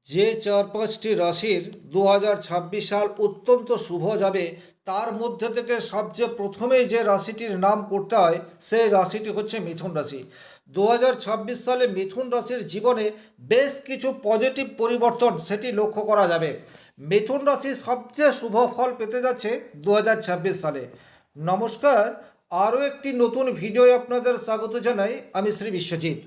যে চার পাঁচটি রাশির 2026 সাল অত্যন্ত শুভ যাবে, তার মধ্যে থেকে সবচেয়ে প্রথমেই যে রাশিটির নাম করতে হয় সেই রাশিটি হচ্ছে মিথুন রাশি। 2026 সালে মিথুন রাশির জীবনে বেশ কিছু পজিটিভ পরিবর্তন সেটি লক্ষ্য করা যাবে। মিথুন রাশি সবচেয়ে শুভ ফল পেতে যাচ্ছে 2026 সালে। নমস্কার, আরও একটি নতুন ভিডিওয় আপনাদের স্বাগত জানাই। আমি শ্রী বিশ্বজিৎ।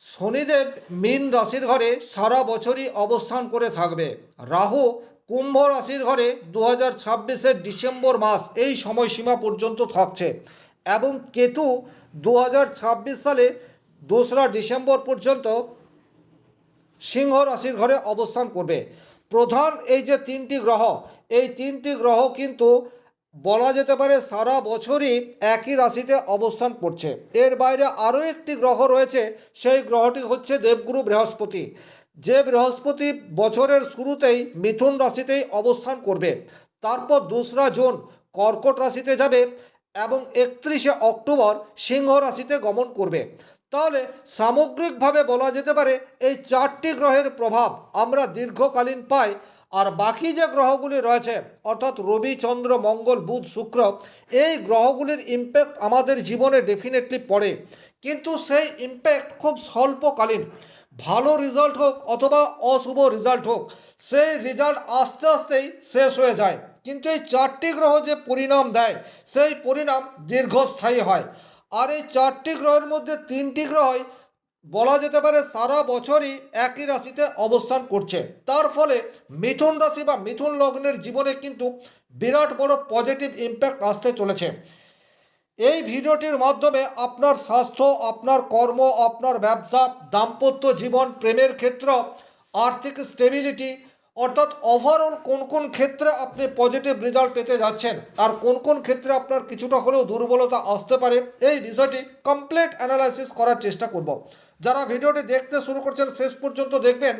শনিদেব মীন রাশির ঘরে সারা বছরই অবস্থান করে থাকবে। রাহু কুম্ভ রাশির ঘরে 2026-এর ডিসেম্বর মাস এই সময়সীমা পর্যন্ত থাকছে, এবং কেতু 2026 সালে 2রা ডিসেম্বর পর্যন্ত সিংহ রাশির ঘরে অবস্থান করবে। প্রধান এই যে তিনটি গ্রহ, এই তিনটি গ্রহ কিন্তু বলা যেতে পারে সারা বছরই একই রাশিতে অবস্থান করছে। এর বাইরে আরও একটি গ্রহ রয়েছে, সেই গ্রহটি হচ্ছে দেবগুরু বৃহস্পতি। যে বৃহস্পতি বছরের শুরুতেই মিথুন রাশিতেই অবস্থান করবে, তারপর 2রা জুন কর্কট রাশিতে যাবে এবং 31শে অক্টোবর সিংহ রাশিতে গমন করবে। তাহলে সামগ্রিকভাবে বলা যেতে পারে এই চারটি গ্রহের প্রভাব আমরা দীর্ঘকালীন পাই। আর বাকি যে গ্রহগুলি রয়েছে, অর্থাৎ রবি, চন্দ্র, মঙ্গল, বুধ, শুক্র, এই গ্রহগুলির ইম্প্যাক্ট আমাদের জীবনে ডেফিনেটলি পড়ে, কিন্তু সেই ইম্প্যাক্ট খুব স্বল্পকালীন। ভালো রেজাল্ট হোক অথবা অশুভ রেজাল্ট হোক, সেই রেজাল্ট আস্তে আস্তেই শেষ হয়ে যায়, কিন্তু এই চারটি গ্রহ যে পরিণাম দেয় সেই পরিণাম দীর্ঘস্থায়ী হয়। আর এই চারটি গ্রহের মধ্যে তিনটি গ্রহই বলা যেতে পারে সারা বছরই একই রাশিতে অবস্থান করছে। তার ফলে মিথুন রাশি বা মিথুন লগ্নের জীবনে কিন্তু বিরাট বড় পজিটিভ ইম্প্যাক্ট আসতে চলেছে। এই ভিডিওটির মাধ্যমে আপনার স্বাস্থ্য, আপনার কর্ম, আপনার ব্যবসা, দাম্পত্য জীবন, প্রেমের ক্ষেত্র, আর্থিক স্টেবিলিটি, অর্থাৎ ওভারঅল কোন কোন ক্ষেত্রে আপনি পজিটিভ রেজাল্ট পেতে যাচ্ছেন আর কোন কোন ক্ষেত্রে আপনার কিছুটা হলেও দুর্বলতা আসতে পারে, এই বিষয়টি কমপ্লিট অ্যানালাইসিস করার চেষ্টা করব। যারা ভিডিওটি দেখতে শুরু করছেন শেষ পর্যন্ত দেখবেন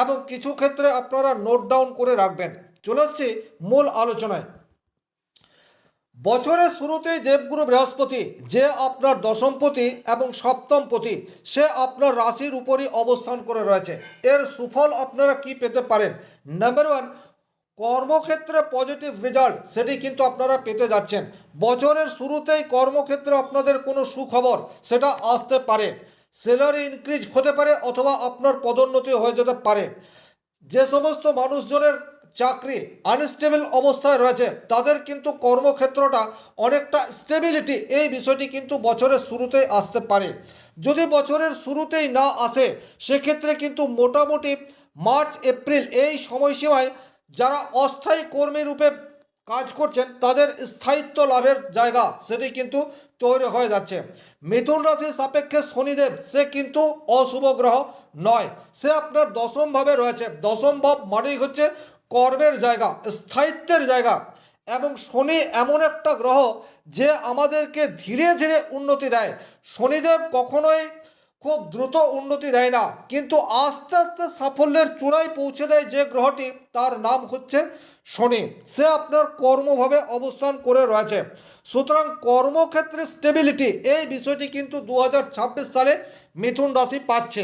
এবং কিছু ক্ষেত্রে আপনারা নোট ডাউন করে রাখবেন। চলে আসছি মূল আলোচনায়। বছরের শুরুতেই দেবগুরু বৃহস্পতি, যে আপনার দশমপতি এবং সপ্তমপতি, সে আপনার রাশির উপরই অবস্থান করে রয়েছে। এর সুফল আপনারা কি পেতে পারেন? নাম্বার ওয়ান, কর্মক্ষেত্রে পজিটিভ রেজাল্ট সেটি কিন্তু আপনারা পেতে যাচ্ছেন। বছরের শুরুতেই কর্মক্ষেত্রে আপনাদের কোনো সুখবর সেটা আসতে পারে। স্যালারি ইনক্রিজ হতে পারে অথবা আপনার পদোন্নতি হয়ে যেতে পারে। যে সমস্ত মানুষজনের চাকরি আনস্টেবল অবস্থায় রয়েছে, তাদের কিন্তু কর্মক্ষেত্রটা অনেকটা স্টেবিলিটি, এই বিষয়টি কিন্তু বছরের শুরুতেই আসতে পারে। যদি বছরের শুরুতেই না আসে, সেক্ষেত্রে কিন্তু মোটামুটি মার্চ এপ্রিল এই সময়সীমায় যারা অস্থায়ী কর্মী রূপে কাজ করছেন তাদের স্থায়িত্ব লাভের জায়গা সেটি কিন্তু তৈরি হয়ে যাচ্ছে। মিথুন রাশির সাপেক্ষে শনিদেব সে কিন্তু অশুভ গ্রহ নয়, সে আপনার দশম ভাবে রয়েছে। দশম ভাব মানেই হচ্ছে কর্মের জায়গা, স্থায়িত্বের জায়গা, এবং শনি এমন একটা গ্রহ যে আমাদেরকে ধীরে ধীরে উন্নতি দেয়। শনিদেব কখনোই খুব দ্রুত উন্নতি দেয় না, কিন্তু আস্তে আস্তে সাফল্যের চূড়ায় পৌঁছে দেয় যে গ্রহটি, তার নাম হচ্ছে শনি। সে আপনার কর্মভাবে অবস্থান করে রয়েছে। সুতরাং কর্মক্ষেত্রে স্টেবিলিটি এই বিষয়টি কিন্তু 2026 সালে মিথুন রাশি পাচ্ছে।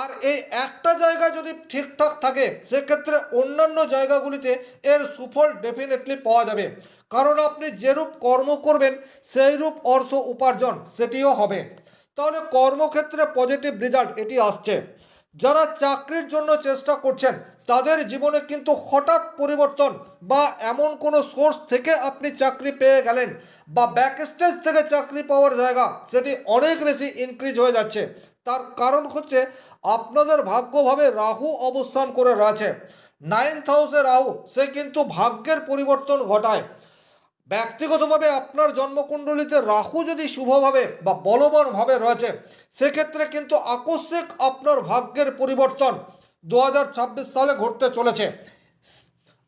আর এই একটা জায়গা যদি ঠিকঠাক থাকে, সেক্ষেত্রে অন্যান্য জায়গাগুলিতে এর সুফল ডেফিনেটলি পাওয়া যাবে। কারণ আপনি যেরূপ কর্ম করবেন সেই রূপ অর্থ উপার্জন সেটিও হবে। তাহলে কর্মক্ষেত্রে পজিটিভ রেজাল্ট এটি আসছে। যারা চাকরির জন্য চেষ্টা করছেন তাদের জীবনে কিন্তু হঠাৎ পরিবর্তন বা এমন কোনো সোর্স থেকে আপনি চাকরি পেয়ে গেলেন বা ব্যাক স্টেজ থেকে চাকরি পাওয়ার জায়গা সেটি অনেক বেশি ইনক্রিজ হয়ে যাচ্ছে। তার কারণ হচ্ছে আপনাদের ভাগ্যভাবে রাহু অবস্থান করে রয়েছে। 9th হাউসে রাহু সে কিন্তু ভাগ্যের পরিবর্তন ঘটায়। ব্যক্তিগতভাবে আপনার জন্মকুণ্ডলিতে রাহু যদি শুভভাবে বা বলবানভাবে রয়েছে, সেক্ষেত্রে কিন্তু আকস্মিক আপনার ভাগ্যের পরিবর্তন 2026 সালে ঘটতে চলেছে।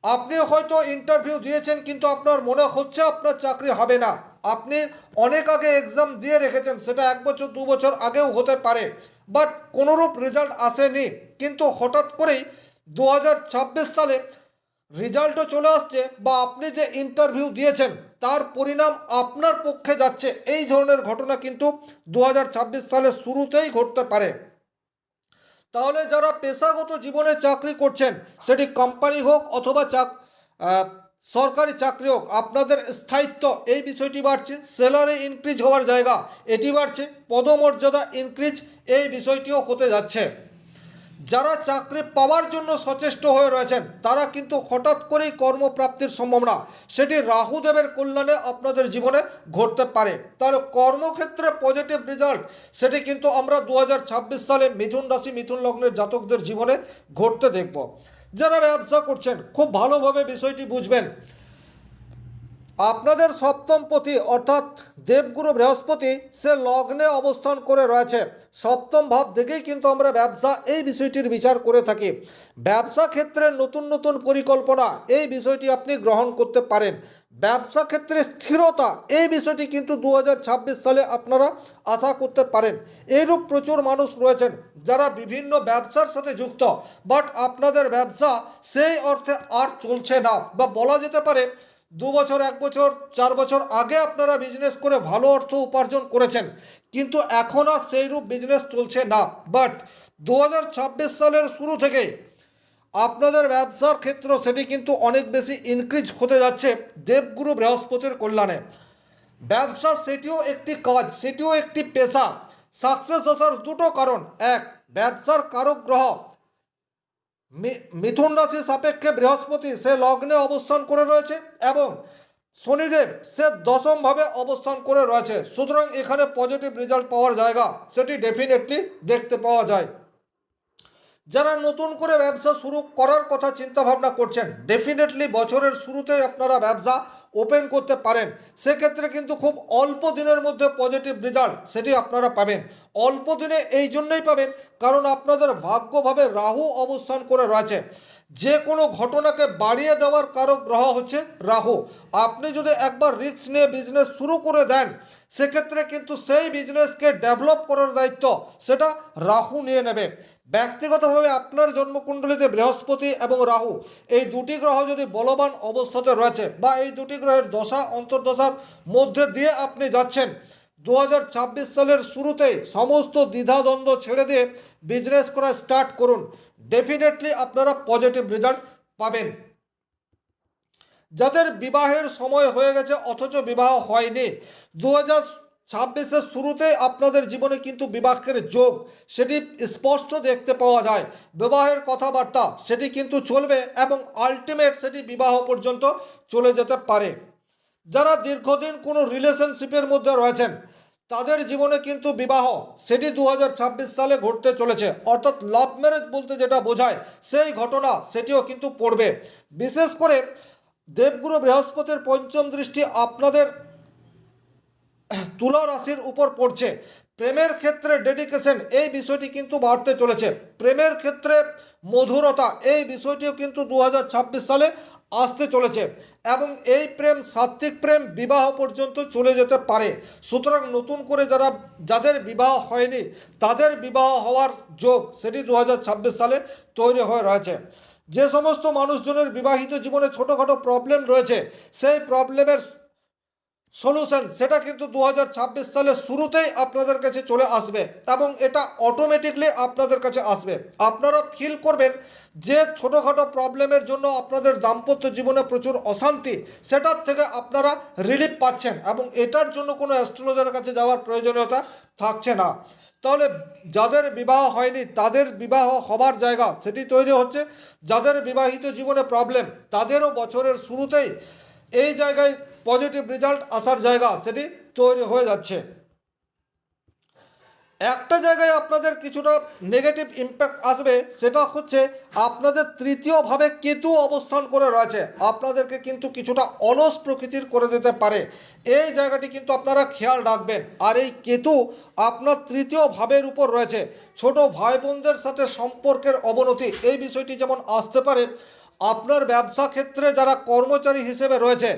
আপনি হয়তো ইন্টারভিউ দিয়েছেন কিন্তু আপনার মনে হচ্ছে আপনার চাকরি হবে না। আপনি অনেক আগে এক্সাম দিয়ে রেখেছেন, সেটা 1 বছর 2 বছর আগেও হতে পারে, বাট কোনোরূপ রেজাল্ট আসেনি। কিন্তু হঠাৎ করেই 2026 সালে রেজাল্টও চলে আসছে বা আপনি যে ইন্টারভিউ দিয়েছেন তার পরিণাম আপনার পক্ষে যাচ্ছে। এই ধরনের ঘটনা কিন্তু 2026 সালের শুরুতেই ঘটতে পারে। তাহলে যারা পেশাগত জীবনে চাকরি করছেন, সেটি কোম্পানি হোক অথবা সরকারি চাকরি হোক, আপনাদের স্থায়িত্ব এই বিষয়টি বাড়ছে, স্যালারি ইনক্রিজ হওয়ার জায়গা এটি বাড়ছে, পদমর্যাদা ইনক্রিজ এই বিষয়টিও হতে যাচ্ছে। যারা চাকরি পাওয়ার জন্য সচেষ্ট হয়ে রয়েছেন, তারা কিন্তু হঠাৎ করেই কর্মপ্রাপ্তির সম্ভাবনা সেটি রাহুদেবের কল্যাণে আপনাদের জীবনে ঘটতে পারে। তাহলে কর্মক্ষেত্রে পজিটিভ রেজাল্ট সেটি কিন্তু আমরা 2026 সালে মিথুন রাশি মিথুন লগ্নের জাতকদের জীবনে ঘটতে দেখব। যারা ব্যবসা করছেন, খুব ভালোভাবে বিষয়টি বুঝবেন। আপনাদের সপ্তমপতি অর্থাৎ দেবগুরু বৃহস্পতি সে লগ্নে অবস্থান করে রয়েছে। সপ্তম ভাব থেকেই কিন্তু আমরা ব্যবসা এই বিষয়টির বিচার করে থাকি। ব্যবসা ক্ষেত্রে নতুন নতুন পরিকল্পনা এই বিষয়টি আপনি গ্রহণ করতে পারেন। ব্যবসা ক্ষেত্রে স্থিরতা এই বিষয়টি কিন্তু 2026 সালে আপনারা আশা করতে পারেন। এইরূপ প্রচুর মানুষ রয়েছেন যারা বিভিন্ন ব্যবসার সাথে যুক্ত, বাট আপনাদের ব্যবসা সেই অর্থে আর চলছে না, বা বলা যেতে পারে 2 বছর 1 বছর 4 বছর আগে আপনারা বিজনেস করে ভালো অর্থ উপার্জন করেছেন, কিন্তু এখন আর সেইরূপ বিজনেস চলছে না। বাট 2026 সালের শুরু থেকে আপনাদের ব্যবসার ক্ষেত্র সেটি কিন্তু অনেক বেশি ইনক্রিজ হতে যাচ্ছে দেবগুরু বৃহস্পতির কল্যাণে। ব্যবসা সেটিও একটি কাজ, সেটিও একটি পেশা। সাকসেস আসার দুটো কারণ, এক, ব্যবসার কারক গ্রহ মিথুন রাশি সাপেক্ষে বৃহস্পতি সে লগ্নে অবস্থান করে রয়েছে, এবং শনিদেব সে দশমভাবে অবস্থান করে রয়েছে। সুতরাং এখানে পজিটিভ রেজাল্ট পাওয়ার জায়গা সেটি ডেফিনেটলি দেখতে পাওয়া যায়। যারা নতুন করে ব্যবসা শুরু করার কথা চিন্তা ভাবনা করছেন, ডেফিনেটলি বছরের শুরুতেই আপনারা ব্যবসা ওপেন করতে পারেন। সেক্ষেত্রে কিন্তু খুব অল্প দিনের মধ্যে পজিটিভ রেজাল্ট সেটি আপনারা পাবেন। অল্প দিনে এই জন্যই পাবেন কারণ আপনাদের ভাগ্যভাবে রাহু অবস্থান করে রয়েছে। যে কোনো ঘটনাকে বাড়িয়ে দেওয়ার কারক গ্রহ হচ্ছে রাহু। আপনি যদি একবার রিস্ক নিয়ে বিজনেস শুরু করে দেন, সেক্ষেত্রে কিন্তু সেই বিজনেসকে ডেভেলপ করার দায়িত্ব সেটা রাহু নিয়ে নেবে। ব্যক্তিগতভাবে আপনার জন্মকুণ্ডলিতে বৃহস্পতি এবং রাহু এই দুটি গ্রহ যদি বলবান অবস্থাতে রয়েছে, বা এই দুটি গ্রহের দশা অন্তর্দশার মধ্যে দিয়ে আপনি যাচ্ছেন, 2026 সালের শুরুতেই সমস্ত দ্বিধাদ্বন্দ্ব ছেড়ে দিয়ে বিজনেস করা স্টার্ট করুন। ডেফিনেটলি আপনারা পজিটিভ রেজাল্ট পাবেন। যাদের বিবাহের সময় হয়ে গেছে অথচ বিবাহ হয়নি, 2026-এর শুরুতেই আপনাদের জীবনে কিন্তু বিবাহের যোগ সেটি স্পষ্ট দেখতে পাওয়া যায়। বিবাহের কথাবার্তা সেটি কিন্তু চলবে এবং আলটিমেট সেটি বিবাহ পর্যন্ত চলে যেতে পারে। যারা দীর্ঘদিন কোনো রিলেশনশিপের মধ্যে রয়েছেন, তাদের জীবনে কিন্তু বিবাহ সেটি 2026 সালে ঘটতে চলেছে। অর্থাৎ লাভ ম্যারেজ বলতে যেটা বোঝায় সেই ঘটনা সেটিও কিন্তু পড়বে। বিশেষ করে দেবগুরু বৃহস্পতির পঞ্চম দৃষ্টি আপনাদের তুলা রাশির উপর পড়ছে। প্রেমের ক্ষেত্রে ডেডিকেশন এই বিষয়টি কিন্তু বাড়তে চলেছে। প্রেমের ক্ষেত্রে মধুরতা এই বিষয়টিও কিন্তু 2026 সালে আসতে চলেছে, এবং এই প্রেম সাত্ত্বিক প্রেম বিবাহ পর্যন্ত চলে যেতে পারে। সুতরাং নতুন করে যাদের বিবাহ হয়নি তাদের বিবাহ হওয়ার যোগ সেটি 2026 সালে তৈরি হয়ে রয়েছে। যে সমস্ত মানুষজনের বিবাহিত জীবনে ছোটোখাটো প্রবলেম রয়েছে, সেই প্রবলেমের সলিউশন সেটা কিন্তু 2026 সালের শুরুতেই আপনাদের কাছে চলে আসবে, এবং এটা অটোমেটিকলি আপনাদের কাছে আসবে। আপনারা ফিল করবেন যে ছোটোখাটো প্রবলেমের জন্য আপনাদের দাম্পত্য জীবনে প্রচুর অশান্তি, সেটার থেকে আপনারা রিলিফ পাচ্ছেন, এবং এটার জন্য কোনো অ্যাস্ট্রোলজারের কাছে যাওয়ার প্রয়োজনীয়তা থাকছে না। তাহলে যাদের বিবাহ হয়নি তাদের বিবাহ হবার জায়গা সেটি তৈরি হচ্ছে। যাদের বিবাহিত জীবনে প্রবলেম, তাদেরও বছরের শুরুতেই এই জায়গায় পজিটিভ রেজাল্ট আসার জায়গা সেটি তৈরি হয়ে যাচ্ছে। একটা জায়গায় আপনাদের কিছুটা নেগেটিভ ইম্প্যাক্ট আসবে, সেটা হচ্ছে আপনাদের তৃতীয়ভাবে কেতু অবস্থান করে রয়েছে। আপনাদেরকে কিন্তু কিছুটা অলস প্রকৃতির করে দিতে পারে, এই জায়গাটি কিন্তু আপনারা খেয়াল রাখবেন। আর এই কেতু আপনার তৃতীয় ভাবের উপর রয়েছে। ছোট ভাই বোনদের সাথে সম্পর্কের অবনতি এই বিষয়টি যেমন আসতে পারে। আপনার ব্যবসা ক্ষেত্রে যারা কর্মচারী হিসেবে রয়েছে,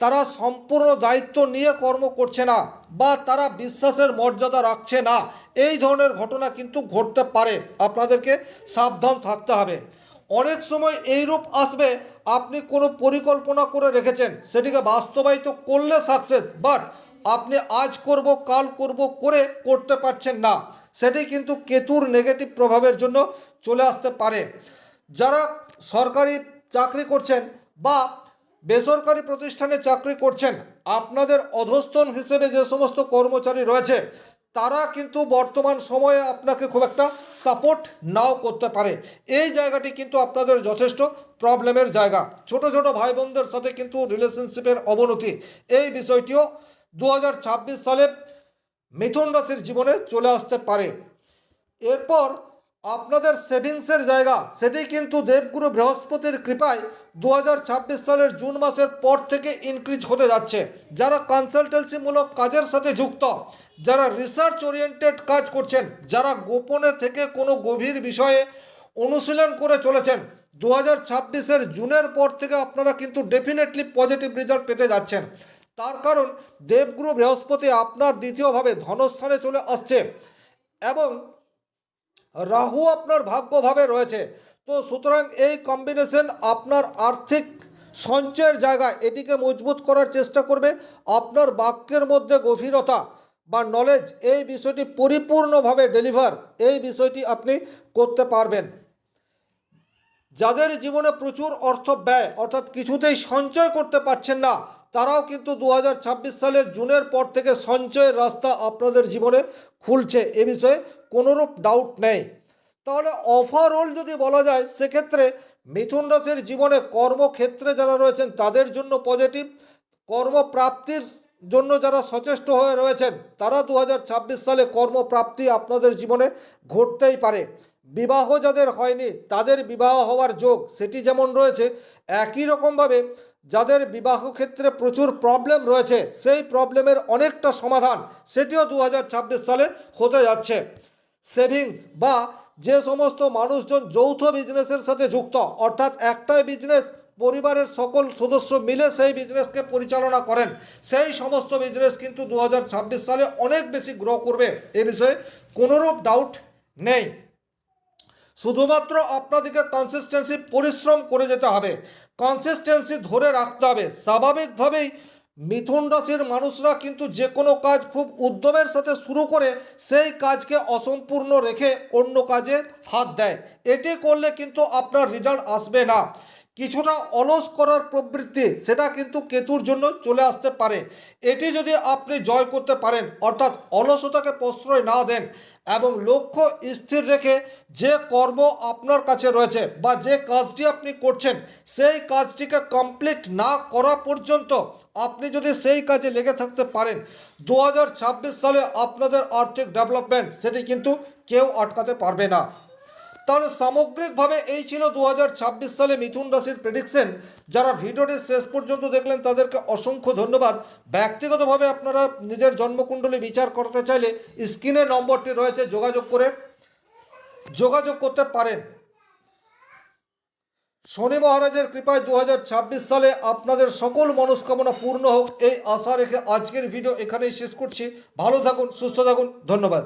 তারা সম্পূর্ণ দায়িত্ব নিয়ে কর্ম করছে না, বা তারা বিশ্বাসের মর্যাদা রাখছে না, এই ধরনের ঘটনা কিন্তু ঘটতে পারে। আপনাদেরকে সাবধান থাকতে হবে। অনেক সময় এইরূপ আসবে, আপনি কোনো পরিকল্পনা করে রেখেছেন, সেটিকে বাস্তবায়িত করলে সাকসেস, বাট আপনি আজ করব কাল করব করে করতে পারছেন না। সেটি কিন্তু কেতুর নেগেটিভ প্রভাবের জন্য চলে আসতে পারে। যারা সরকারি চাকরি করছেন বা বেসরকারি প্রতিষ্ঠানে চাকরি করছেন, আপনাদের অধস্তন হিসেবে যে সমস্ত কর্মচারী রয়েছে তারা কিন্তু বর্তমান সময়ে আপনাকে খুব একটা সাপোর্ট নাও করতে পারে। এই জায়গাটি কিন্তু আপনাদের যথেষ্ট প্রবলেমের জায়গা। ছোট ছোট ভাই বোনদের সাথে কিন্তু রিলেশনশিপের অবনতি, এই বিষয়টিও 2026 সালে মিথুন রাশির জীবনে চলে আসতে পারে। এরপর আপনাদের সেভিংসের জায়গা সেটি কিন্তু দেবগুরু বৃহস্পতির কৃপায় 2026 সালের জুন মাসের পর থেকে ইনক্রিজ হতে যাচ্ছে। যারা কনসালটেন্সিমূলক কাজের সাথে যুক্ত, যারা রিসার্চ ওরিয়েন্টেড কাজ করছেন, যারা গোপনে থেকে কোনো গভীর বিষয়ে অনুশীলন করে চলেছেন, 2026-এর জুনের পর থেকে আপনারা কিন্তু ডেফিনেটলি পজিটিভ রেজাল্ট পেতে যাচ্ছেন। তার কারণ দেবগুরু বৃহস্পতি আপনার দ্বিতীয়ভাবে ধনস্থানে চলে আসছে এবং রাহু আপনার ভাগ্যভাবে রয়েছে। তো সুতরাং এই কম্বিনেশন আপনার আর্থিক সঞ্চয়ের জায়গা এটিকে মজবুত করার চেষ্টা করবে। আপনার বাক্যের মধ্যে গভীরতা বা নলেজ, এই বিষয়টি পরিপূর্ণভাবে ডেলিভার, এই বিষয়টি আপনি করতে পারবেন। যাদের জীবনে প্রচুর অর্থ ব্যয় অর্থাৎ কিছুতেই সঞ্চয় করতে পারছেন না, তারাও কিন্তু 2026 সালের জুনের পর থেকে সঞ্চয়ের রাস্তা আপনাদের জীবনে খুলছে, এ বিষয়ে কোনোরূপ ডাউট নেই। তাহলে ওভারঅল যদি বলা যায় সেক্ষেত্রে মিথুন রাশির জীবনে কর্মক্ষেত্রে যারা রয়েছেন তাদের জন্য পজিটিভ, কর্মপ্রাপ্তির জন্য যারা সচেষ্ট হয়ে রয়েছেন তারা 2026 সালে কর্মপ্রাপ্তি আপনাদের জীবনে ঘটতেই পারে। বিবাহ যাদের হয়নি তাদের বিবাহ হওয়ার যোগ সেটি যেমন রয়েছে, একই রকমভাবে যাদের বিবাহ ক্ষেত্রে প্রচুর প্রবলেম রয়েছে সেই প্রবলেমের অনেকটা সমাধান সেটিও 2026 সালে হতে যাচ্ছে। সেভিংস বা যে সমস্ত মানুষজন যৌথ বিজনেসের সাথে যুক্ত, অর্থাৎ একটাই বিজনেস, পরিবারের সকল সদস্য মিলে সেই বিজনেসকে পরিচালনা করেন, সেই সমস্ত বিজনেস কিন্তু 2026 সালে অনেক বেশি গ্রো করবে, এ বিষয়ে কোনোরূপ ডাউট নেই। শুধুমাত্র আপনাদেরকে কনসিস্টেন্সি পরিশ্রম করে যেতে হবে, কনসিস্টেন্সি ধরে রাখতে হবে। স্বাভাবিকভাবেই মিথুন রাশির মানুষরা কিন্তু যে কোনো কাজ খুব উদ্যমের সাথে শুরু করে সেই কাজকে অসম্পূর্ণ রেখে অন্য কাজে হাত দেয়। এটি করলে কিন্তু আপনার রেজাল্ট আসবে না। কিছুটা অলস করার প্রবৃত্তি সেটা কিন্তু কেতুর জন্য চলে আসতে পারে। এটি যদি আপনি জয় করতে পারেন, অর্থাৎ অলসতাকে প্রশ্রয় না দেন এবং লক্ষ্য স্থির রেখে যে কর্ম আপনার কাছে রয়েছে বা যে কাজটি আপনি করছেন সেই কাজটিকে কমপ্লিট না করা পর্যন্ত আপনি যদি সেই কাজে লেগে থাকতে পারেন, 2026 সালে আপনাদের আর্থিক ডেভেলপমেন্ট সেটি কিন্তু কেউ আটকাতে পারবে না। তাহলে সামগ্রিকভাবে এই ছিল 2026 সালে মিথুন রাশির প্রেডিকশন। যারা ভিডিওটি শেষ পর্যন্ত দেখলেন তাদেরকে অসংখ্য ধন্যবাদ। ব্যক্তিগতভাবে আপনারা নিজের জন্মকুণ্ডলী বিচার করতে চাইলে স্ক্রিনে নম্বরটি রয়েছে, যোগাযোগ করতে পারেন। শনি মহারাজের কৃপায় 2026 সালে আপনাদের সকল মনস্কামনা পূর্ণ হোক, এই আশা রেখে আজকের ভিডিও এখানেই শেষ করছি। ভালো থাকুন, সুস্থ থাকুন, ধন্যবাদ।